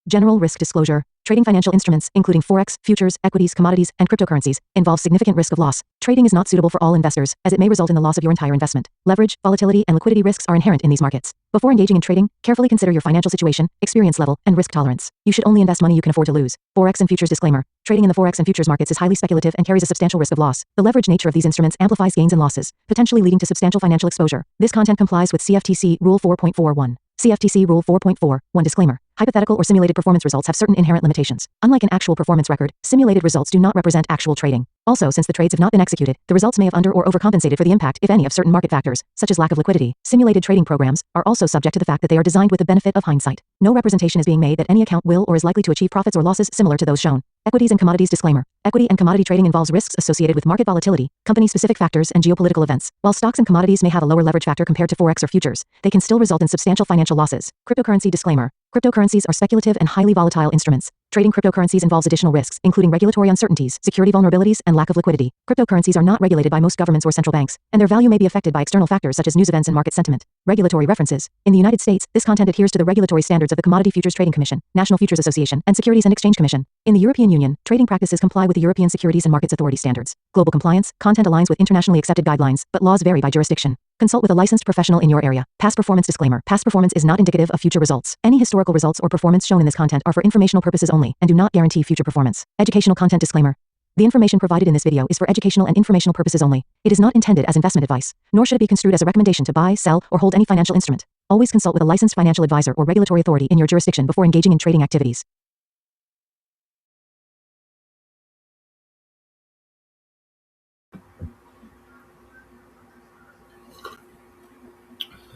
General risk disclosure. Trading financial instruments, including forex, futures, equities, commodities, and cryptocurrencies, involves significant risk of loss. Trading is not suitable for all investors, as it may result in the loss of your entire investment. Leverage, volatility, and liquidity risks are inherent in these markets. Before engaging in trading, carefully consider your financial situation, experience level, and risk tolerance. You should only invest money you can afford to lose. Forex and futures disclaimer. Trading in the forex and futures markets is highly speculative and carries a substantial risk of loss. The leverage nature of these instruments amplifies gains and losses, potentially leading to substantial financial exposure. This content complies with CFTC Rule 4.41. CFTC Rule 4.41 disclaimer. Hypothetical or simulated performance results have certain inherent limitations. Unlike an actual performance record, simulated results do not represent actual trading. Also, since the trades have not been executed, the results may have under or overcompensated for the impact, if any, of certain market factors, such as lack of liquidity. Simulated trading programs are also subject to the fact that they are designed with the benefit of hindsight. No representation is being made that any account will or is likely to achieve profits or losses similar to those shown. Equities and commodities disclaimer. Equity and commodity trading involves risks associated with market volatility, company-specific factors, and geopolitical events. While stocks and commodities may have a lower leverage factor compared to forex or futures, they can still result in substantial financial losses. Cryptocurrency disclaimer. Cryptocurrencies are speculative and highly volatile instruments. Trading cryptocurrencies involves additional risks, including regulatory uncertainties, security vulnerabilities, and lack of liquidity. Cryptocurrencies are not regulated by most governments or central banks, and their value may be affected by external factors such as news events and market sentiment. Regulatory references. In the United States, this content adheres to the regulatory standards of the Commodity Futures Trading Commission, National Futures Association, and Securities and Exchange Commission. In the European Union, trading practices comply with the European Securities and Markets Authority standards. Global compliance, content aligns with internationally accepted guidelines, but laws vary by jurisdiction. Consult with a licensed professional in your area. Past performance disclaimer. Past performance is not indicative of future results. Any historical results or performance shown in this content are for informational purposes only and do not guarantee future performance. Educational content disclaimer. The information provided in this video is for educational and informational purposes only. It is not intended as investment advice, nor should it be construed as a recommendation to buy, sell, or hold any financial instrument. Always consult with a licensed financial advisor or regulatory authority in your jurisdiction before engaging in trading activities.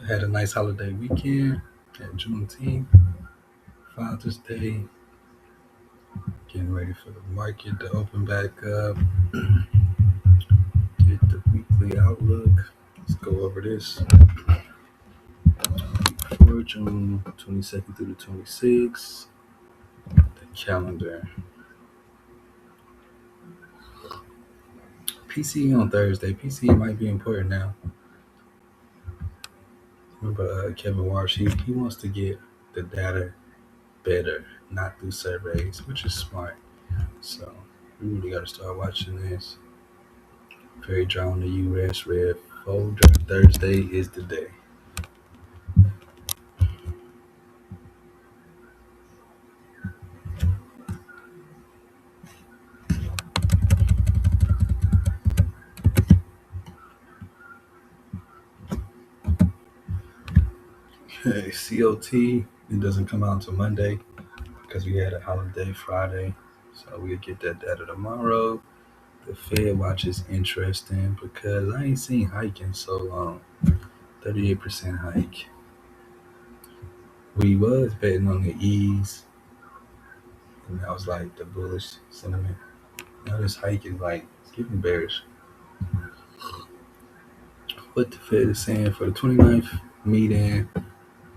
I had a nice holiday weekend at Juneteenth, Father's Day, getting ready for the market to open back up, get the weekly outlook. Let's go over this. For June 22nd through the 26th, the calendar. PCE on Thursday. PCE might be important now. Remember Kevin Walsh, he wants to get the data better, not through surveys, which is smart. So we really got to start watching this. Very drawn to US red folder. Thursday is the day. Okay, COT, it doesn't come out until Monday because we had a holiday Friday. So we'll get that data tomorrow. The Fed watch is interesting because I ain't seen hike in so long. 38% hike. We was betting on the ease, and that was like the bullish sentiment. Now this hike is like it's getting bearish. What the Fed is saying for the 29th meeting,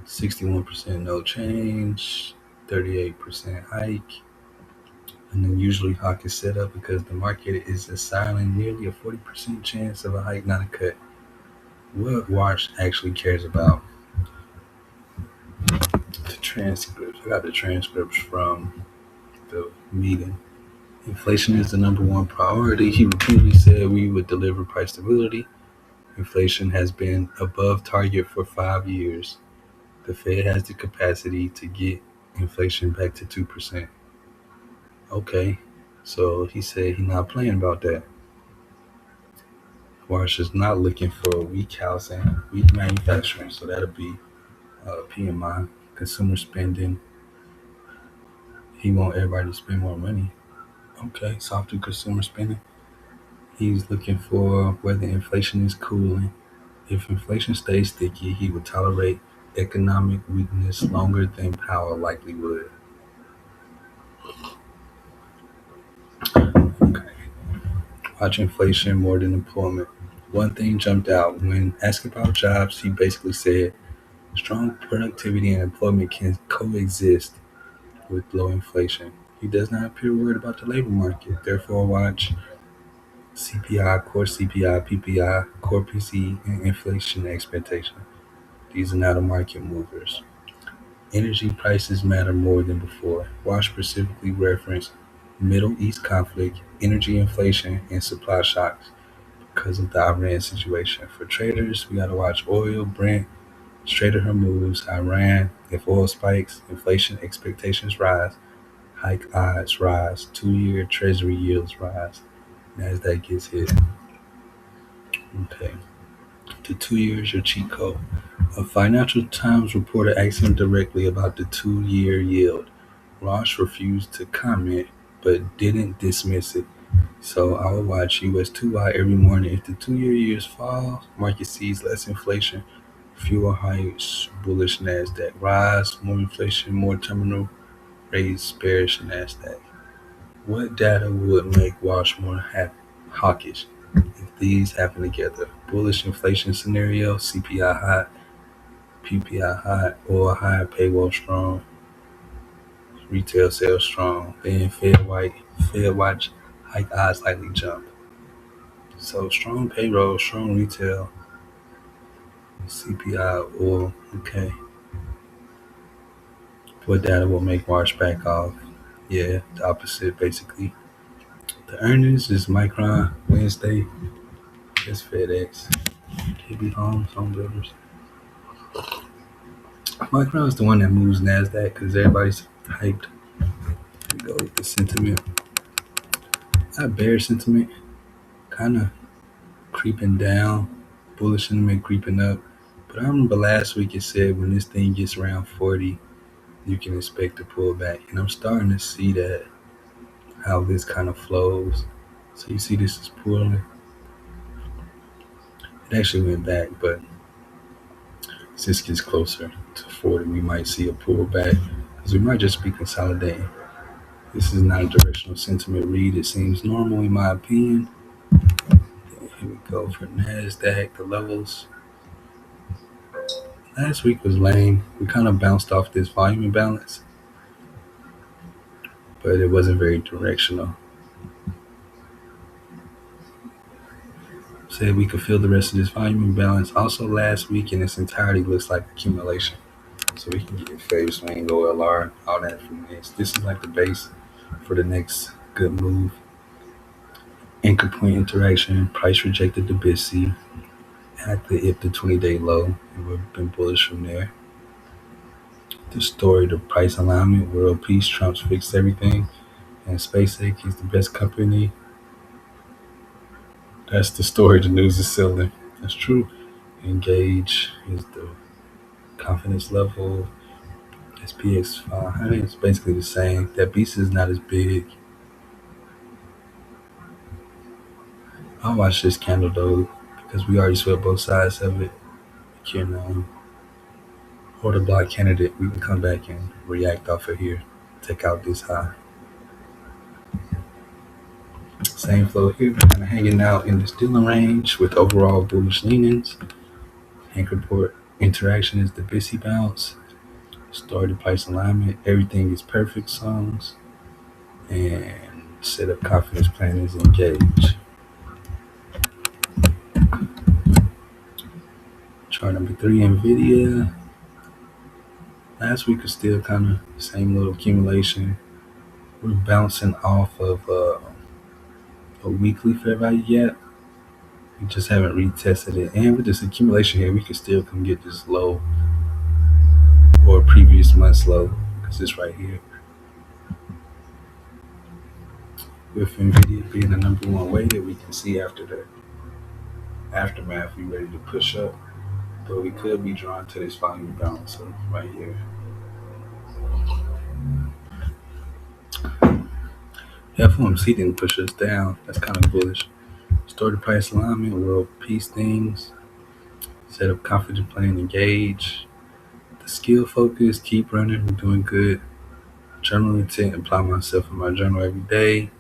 61% no change, 38% hike. And then usually hawk is set up because the market is assigning nearly a 40% chance of a hike, not a cut. What Watch actually cares about. The transcripts. I got the transcripts from the meeting. Inflation is the number one priority. He repeatedly said we would deliver price stability. Inflation has been above target for 5 years. The Fed has the capacity to get inflation back to 2%. Okay, so he said he's not playing about that. Marsh is not looking for weak housing, weak manufacturing, so that'll be PMI, consumer spending. He want everybody to spend more money. Okay, softer consumer spending. He's looking for whether inflation is cooling. If inflation stays sticky, he would tolerate economic weakness longer than Powell likely would. Okay. Watch inflation more than employment. One thing jumped out when asked about jobs. He basically said strong productivity and employment can coexist with low inflation. He does not appear worried about the labor market. Therefore, watch CPI, core CPI, PPI, core PCE, and inflation expectation. These are not the market movers. Energy prices matter more than before. Watch specifically reference Middle East conflict, energy inflation, and supply shocks because of the Iran situation. For traders, we got to watch oil, Brent, Strait of Hormuz, Iran. If oil spikes, inflation expectations rise, hike odds rise, 2 year treasury yields rise. NASDAQ gets hit. Okay. The 2 years, your cheat code. A Financial Times reporter asked him directly about the 2 year yield. Ross refused to comment but didn't dismiss it. So I would watch US 2Y every morning. If the 2 year yields fall, market sees less inflation, fewer hikes, bullish NASDAQ. Rise, more inflation, more terminal rates, bearish NASDAQ. What data would make Wash more hawkish if these happen together? Bullish inflation scenario, CPI hot, PPI hot, oil high, payroll strong, retail sales strong, then Fed watch, hike odds likely jump. So strong payroll, strong retail, CPI, oil, okay. What data will make March back off? Yeah, the opposite basically. The earnings is Micron Wednesday, it's FedEx, KB Homes, Home Builders. Micron is the one that moves NASDAQ because everybody's hyped. Here we go with the sentiment. Not bearish sentiment, kind of creeping down, bullish sentiment creeping up. But I remember last week it said when this thing gets around 40, you can expect a pullback. And I'm starting to see that, how this kind of flows. So you see this is pulling. It actually went back, but as this gets closer to 40, we might see a pullback because we might just be consolidating. This is not a directional sentiment read. It seems normal in my opinion. Here we go for NASDAQ, the levels. Last week was lame. We kind of bounced off this volume imbalance, but it wasn't very directional. Said we could feel the rest of this volume imbalance. Also last week in its entirety looks like accumulation. So we can get phase swing, OLR, all that from this. This is like the base for the next good move. Anchor point interaction, price rejected the BISC at the 20-day low, and we've been bullish from there. The story, the price alignment, world peace, Trump's fixed everything, and SpaceX is the best company. That's the story the news is selling. That's true. Engage is the confidence level. SPX 500 is basically the same. That beast is not as big. I'll watch this candle though because we already swept both sides of it. We can order block candidate. We can come back and react off of here. Take out this high. Same flow here. Kind of hanging out in the stealing range with overall bullish leanings. Anchor port interaction is the BISC bounce. Started price alignment. Everything is perfect songs. And setup confidence plan is engage. Chart number 3, NVIDIA. Last week was still kind of the same little accumulation. We're bouncing off of a weekly fair value gap. We just haven't retested it. And with this accumulation here, we could still come get this low or previous month's low because it's right here. With NVIDIA being the number one weighted, we can see after the aftermath, we ready to push up. But we could be drawn to this volume balance right here. FOMC didn't push us down. That's kind of bullish. Started price alignment, world peace things. Set up confidence plan, engage. The skill focus, keep running, we're doing good. Journal intent, apply myself in my journal every day.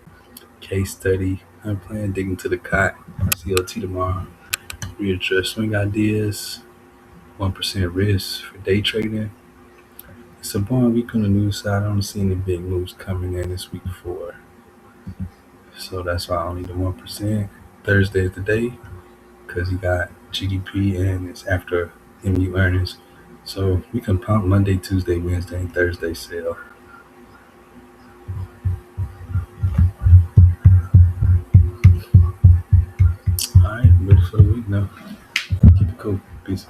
Case study, I'm planning digging to the cot. CLT tomorrow. Readjust swing ideas. 1% risk for day trading. It's a boring week on the news side. I don't see any big moves coming in this week 4. So that's why I only do 1%. Thursday is the day because you got GDP and it's after MU earnings. So we can pump Monday, Tuesday, Wednesday, and Thursday sale. All right, I'm ready for the week now. Keep it cool. Peace.